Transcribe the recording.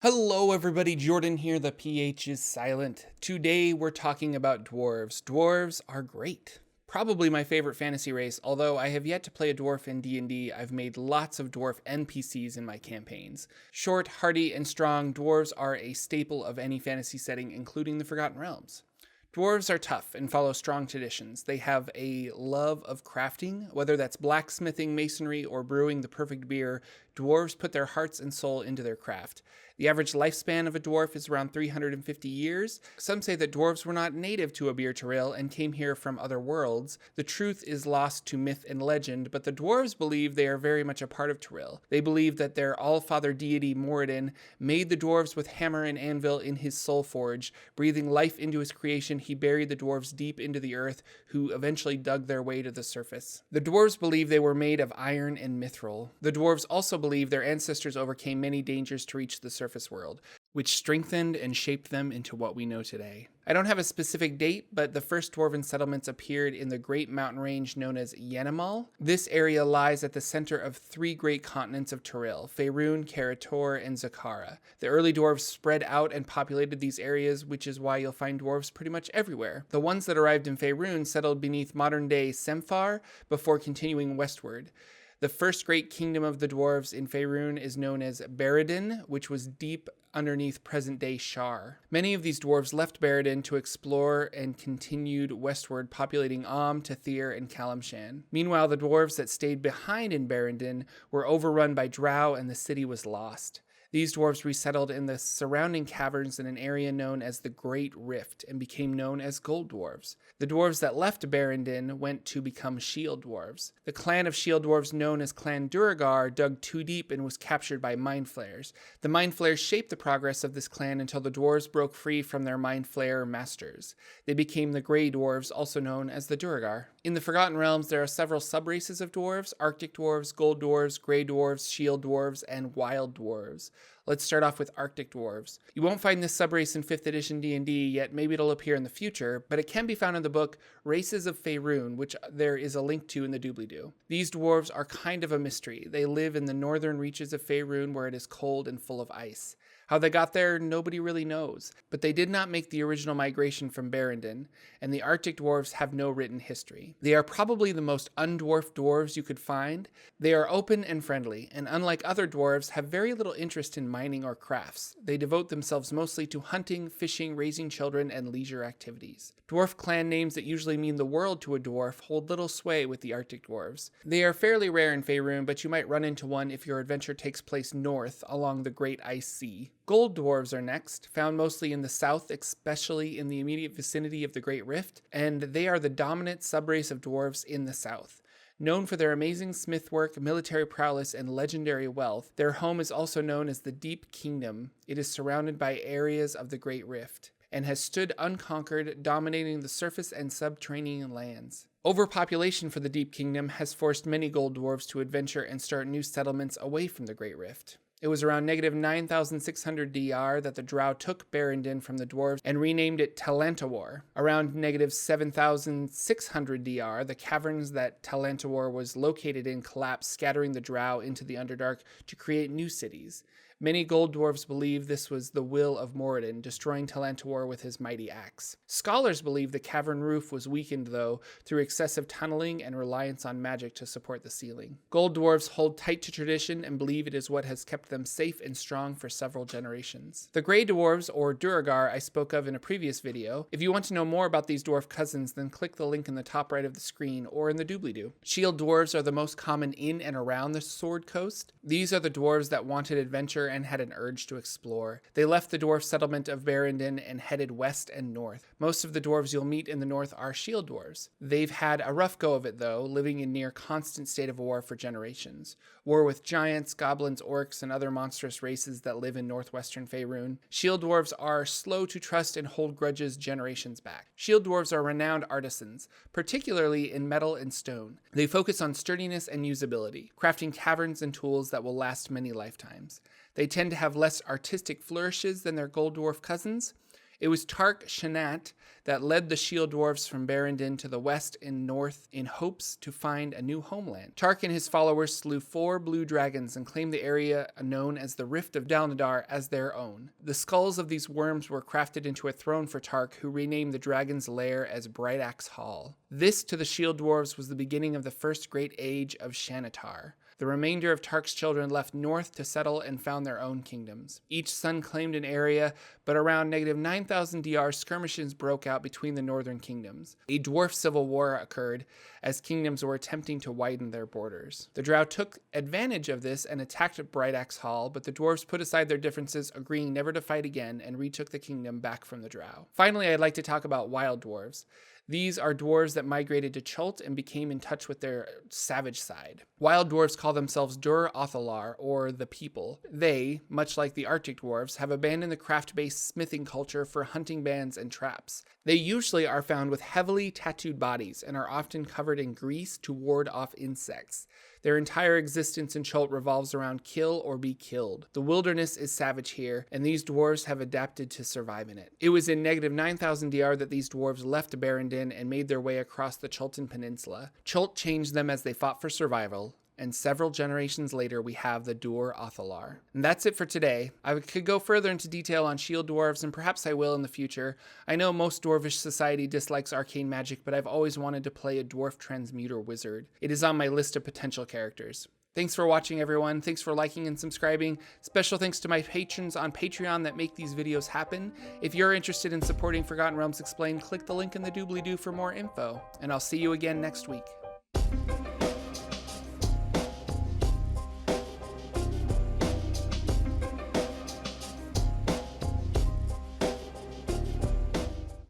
Hello everybody, Jordan here, the PH is silent. Today we're talking about dwarves. Dwarves are great. Probably my favorite fantasy race, although I have yet to play a dwarf in D&D, I've made lots of dwarf NPCs in my campaigns. Short, hardy, and strong, dwarves are a staple of any fantasy setting, including the Forgotten Realms. Dwarves are tough and follow strong traditions. They have a love of crafting, whether that's blacksmithing, masonry, or brewing the perfect beer. Dwarves put their hearts and soul into their craft. The average lifespan of a dwarf is around 350 years. Some say that dwarves were not native to Abir Terrail and came here from other worlds. The truth is lost to myth and legend, but the dwarves believe they are very much a part of Terrail. They believe that their all-father deity Moradin made the dwarves with hammer and anvil in his soul forge. Breathing life into his creation, he buried the dwarves deep into the earth, who eventually dug their way to the surface. The dwarves believe they were made of iron and mithril. The dwarves also believe their ancestors overcame many dangers to reach the surface world, which strengthened and shaped them into what we know today. I don't have a specific date, but the first dwarven settlements appeared in the great mountain range known as Yenimal. This area lies at the center of three great continents of Terrail, Faerun, Karator, and Zakara. The early dwarves spread out and populated these areas, which is why you'll find dwarves pretty much everywhere. The ones that arrived in Faerun settled beneath modern-day Semphar before continuing westward. The first great kingdom of the dwarves in Faerun is known as Baradin, which was deep underneath present-day Shar. Many of these dwarves left Baradin to explore and continued westward, populating Tathir, and Kalimshan. Meanwhile, the dwarves that stayed behind in Baradin were overrun by drow and the city was lost. These dwarves resettled in the surrounding caverns in an area known as the Great Rift and became known as Gold Dwarves. The dwarves that left Barandin went to become Shield Dwarves. The clan of Shield Dwarves known as Clan Duragar dug too deep and was captured by Mind Flayers. The Mind Flayers shaped the progress of this clan until the dwarves broke free from their Mind Flayer masters. They became the Grey Dwarves, also known as the Duragar. In the Forgotten Realms, there are several subraces of dwarves: Arctic Dwarves, Gold Dwarves, Grey Dwarves, Shield Dwarves, and Wild Dwarves. Let's start off with Arctic Dwarves. You won't find this subrace in 5th edition D&D, yet maybe it'll appear in the future, but it can be found in the book Races of Faerun, which there is a link to in the doobly-doo. These dwarves are kind of a mystery. They live in the northern reaches of Faerun where it is cold and full of ice. How they got there, nobody really knows, but they did not make the original migration from Barandin, and the Arctic dwarves have no written history. They are probably the most undwarfed dwarves you could find. They are open and friendly, and unlike other dwarves, have very little interest in mining or crafts. They devote themselves mostly to hunting, fishing, raising children, and leisure activities. Dwarf clan names that usually mean the world to a dwarf hold little sway with the Arctic dwarves. They are fairly rare in Faerun, but you might run into one if your adventure takes place north along the Great Ice Sea. Gold dwarves are next, found mostly in the south, especially in the immediate vicinity of the Great Rift, and they are the dominant subrace of dwarves in the south. Known for their amazing smithwork, military prowess, and legendary wealth, their home is also known as the Deep Kingdom. It is surrounded by areas of the Great Rift, and has stood unconquered, dominating the surface and subterranean lands. Overpopulation for the Deep Kingdom has forced many gold dwarves to adventure and start new settlements away from the Great Rift. It was around negative 9,600 DR that the Drow took Barandin from the dwarves and renamed it Talantawar. Around negative 7,600 DR, the caverns that Talantawar was located in collapsed, scattering the Drow into the Underdark to create new cities. Many gold dwarves believe this was the will of Moradin, destroying Talantawar with his mighty axe. Scholars believe the cavern roof was weakened, though, through excessive tunneling and reliance on magic to support the ceiling. Gold dwarves hold tight to tradition and believe it is what has kept them safe and strong for several generations. The Grey Dwarves, or Duragar, I spoke of in a previous video. If you want to know more about these dwarf cousins, then click the link in the top right of the screen or in the doobly-doo. Shield dwarves are the most common in and around the Sword Coast. These are the dwarves that wanted adventure and had an urge to explore. They left the dwarf settlement of Barandin and headed west and north. Most of the dwarves you'll meet in the north are shield dwarves. They've had a rough go of it, though, living in near constant state of war for generations. War with giants, goblins, orcs, and other monstrous races that live in northwestern Faerun. Shield dwarves are slow to trust and hold grudges generations back. Shield dwarves are renowned artisans, particularly in metal and stone. They focus on sturdiness and usability, crafting caverns and tools that will last many lifetimes. They tend to have less artistic flourishes than their gold dwarf cousins. It was Tark Shanat that led the shield dwarves from Barrendin to the west and north in hopes to find a new homeland. Tark and his followers slew 4 blue dragons and claimed the area known as the Rift of Dalnadar as their own. The skulls of these worms were crafted into a throne for Tark, who renamed the dragon's lair as Bright Axe Hall. This, to the shield dwarves, was the beginning of the first great age of Shanatar. The remainder of Tark's children left north to settle and found their own kingdoms. Each son claimed an area, but around negative 9,000 DR, skirmishes broke out between the northern kingdoms. A dwarf civil war occurred as kingdoms were attempting to widen their borders. The Drow took advantage of this and attacked Bright Axe Hall, but the dwarves put aside their differences, agreeing never to fight again, and retook the kingdom back from the Drow. Finally, I'd like to talk about wild dwarves. These are dwarves that migrated to Chult and became in touch with their savage side. Wild dwarves call themselves Dur Othalar, or the people. They, much like the Arctic dwarves, have abandoned the craft-based smithing culture for hunting bands and traps. They usually are found with heavily tattooed bodies and are often covered in grease to ward off insects. Their entire existence in Chult revolves around kill or be killed. The wilderness is savage here, and these dwarves have adapted to survive in it. It was in negative 9,000 DR that these dwarves left Barrendin and made their way across the Chultan Peninsula. Chult changed them as they fought for survival, and several generations later we have the Dur Othalar. And that's it for today. I could go further into detail on shield dwarves, and perhaps I will in the future. I know most dwarvish society dislikes arcane magic, but I've always wanted to play a dwarf transmuter wizard. It is on my list of potential characters. Thanks for watching, everyone. Thanks for liking and subscribing. Special thanks to my patrons on Patreon that make these videos happen. If you're interested in supporting Forgotten Realms Explained, click the link in the doobly-doo for more info, and I'll see you again next week.